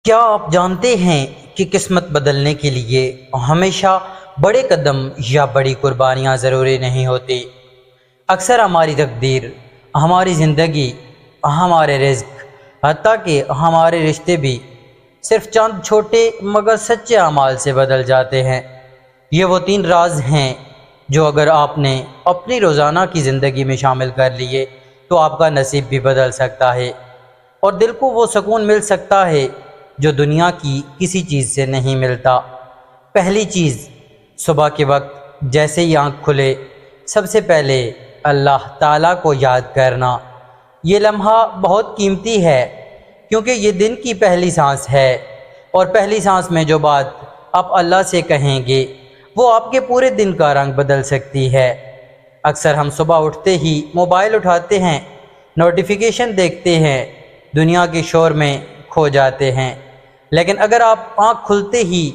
کیا آپ جانتے ہیں کہ قسمت بدلنے کے لیے ہمیشہ بڑے قدم یا بڑی قربانیاں ضروری نہیں ہوتی؟ اکثر ہماری تقدیر، ہماری زندگی، ہمارے رزق، حتیٰ کہ ہمارے رشتے بھی صرف چند چھوٹے مگر سچے اعمال سے بدل جاتے ہیں۔ یہ وہ 3 راز ہیں جو اگر آپ نے اپنی روزانہ کی زندگی میں شامل کر لیے تو آپ کا نصیب بھی بدل سکتا ہے اور دل کو وہ سکون مل سکتا ہے جو دنیا کی کسی چیز سے نہیں ملتا۔ پہلی چیز، صبح کے وقت جیسے ہی آنکھ کھلے سب سے پہلے اللہ تعالیٰ کو یاد کرنا۔ یہ لمحہ بہت قیمتی ہے کیونکہ یہ دن کی پہلی سانس ہے، اور پہلی سانس میں جو بات آپ اللہ سے کہیں گے وہ آپ کے پورے دن کا رنگ بدل سکتی ہے۔ اکثر ہم صبح اٹھتے ہی موبائل اٹھاتے ہیں، نوٹیفیکیشن دیکھتے ہیں، دنیا کے شور میں کھو جاتے ہیں، لیکن اگر آپ آنکھ کھلتے ہی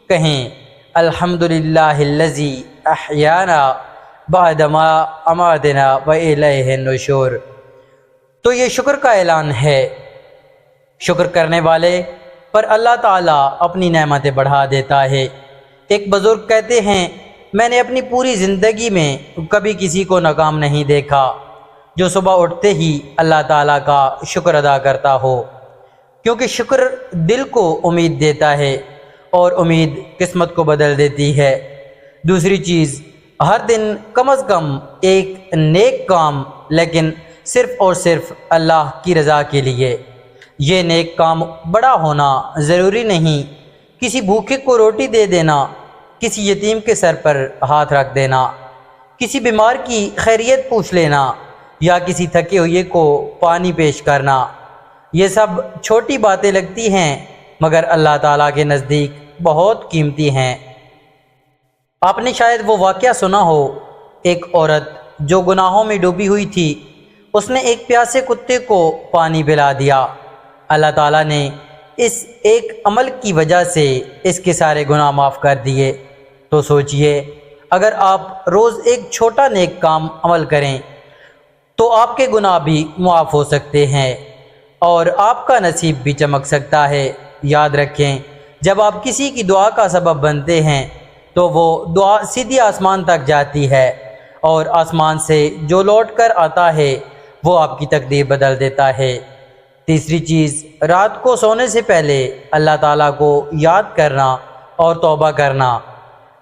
کہیں الحمدللہ الذی احیانا بعد ما اماتنا والیہ النشور، تو یہ شکر کا اعلان ہے۔ شکر کرنے والے پر اللہ تعالیٰ اپنی نعمتیں بڑھا دیتا ہے۔ ایک بزرگ کہتے ہیں، میں نے اپنی پوری زندگی میں کبھی کسی کو ناکام نہیں دیکھا جو صبح اٹھتے ہی اللہ تعالیٰ کا شکر ادا کرتا ہو، کیونکہ شکر دل کو امید دیتا ہے اور امید قسمت کو بدل دیتی ہے۔ دوسری چیز، ہر دن کم از کم ایک نیک کام، لیکن صرف اور صرف اللہ کی رضا کے لیے۔ یہ نیک کام بڑا ہونا ضروری نہیں، کسی بھوکے کو روٹی دے دینا، کسی یتیم کے سر پر ہاتھ رکھ دینا، کسی بیمار کی خیریت پوچھ لینا، یا کسی تھکے ہوئے کو پانی پیش کرنا۔ یہ سب چھوٹی باتیں لگتی ہیں مگر اللہ تعالیٰ کے نزدیک بہت قیمتی ہیں۔ آپ نے شاید وہ واقعہ سنا ہو، ایک عورت جو گناہوں میں ڈوبی ہوئی تھی، اس نے ایک پیاسے کتے کو پانی پلا دیا۔ اللہ تعالیٰ نے اس ایک عمل کی وجہ سے اس کے سارے گناہ معاف کر دیے۔ تو سوچئے، اگر آپ روز ایک چھوٹا نیک کام عمل کریں تو آپ کے گناہ بھی معاف ہو سکتے ہیں اور آپ کا نصیب بھی چمک سکتا ہے۔ یاد رکھیں، جب آپ کسی کی دعا کا سبب بنتے ہیں تو وہ دعا سیدھی آسمان تک جاتی ہے، اور آسمان سے جو لوٹ کر آتا ہے وہ آپ کی تقدیر بدل دیتا ہے۔ تیسری چیز، رات کو سونے سے پہلے اللہ تعالیٰ کو یاد کرنا اور توبہ کرنا۔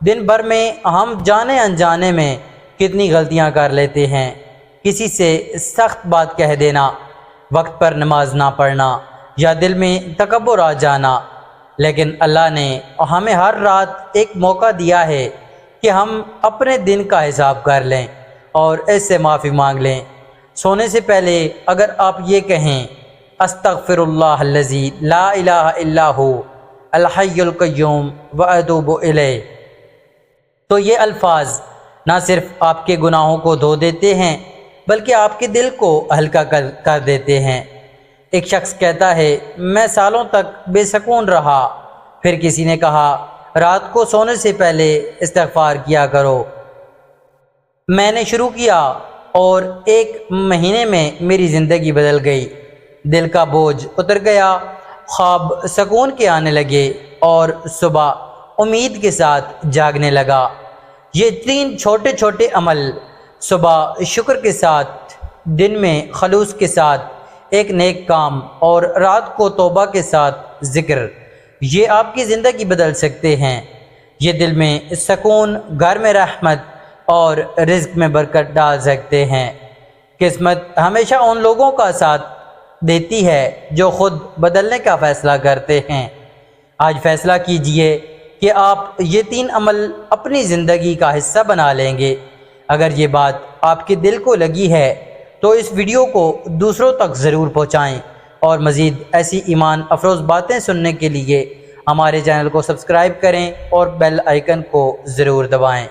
دن بھر میں ہم جانے انجانے میں کتنی غلطیاں کر لیتے ہیں، کسی سے سخت بات کہہ دینا، وقت پر نماز نہ پڑھنا، یا دل میں تکبر آ جانا، لیکن اللہ نے ہمیں ہر رات ایک موقع دیا ہے کہ ہم اپنے دن کا حساب کر لیں اور اس سے معافی مانگ لیں۔ سونے سے پہلے اگر آپ یہ کہیں استغفر اللہ الذی لا الہ الا ہو الحی القیوم واتوب الیہ، تو یہ الفاظ نہ صرف آپ کے گناہوں کو دھو دیتے ہیں بلکہ آپ کے دل کو ہلکا کر دیتے ہیں۔ ایک شخص کہتا ہے، میں سالوں تک بے سکون رہا، پھر کسی نے کہا رات کو سونے سے پہلے استغفار کیا کرو۔ میں نے شروع کیا اور 1 مہینے میں میری زندگی بدل گئی، دل کا بوجھ اتر گیا، خواب سکون کے آنے لگے اور صبح امید کے ساتھ جاگنے لگا۔ یہ 3 چھوٹے چھوٹے عمل، صبح شکر کے ساتھ، دن میں خلوص کے ساتھ ایک نیک کام، اور رات کو توبہ کے ساتھ ذکر، یہ آپ کی زندگی بدل سکتے ہیں۔ یہ دل میں سکون، گھر میں رحمت اور رزق میں برکت ڈال سکتے ہیں۔ قسمت ہمیشہ ان لوگوں کا ساتھ دیتی ہے جو خود بدلنے کا فیصلہ کرتے ہیں۔ آج فیصلہ کیجئے کہ آپ یہ 3 عمل اپنی زندگی کا حصہ بنا لیں گے۔ اگر یہ بات آپ کے دل کو لگی ہے تو اس ویڈیو کو دوسروں تک ضرور پہنچائیں، اور مزید ایسی ایمان افروز باتیں سننے کے لیے ہمارے چینل کو سبسکرائب کریں اور بیل آئیکن کو ضرور دبائیں۔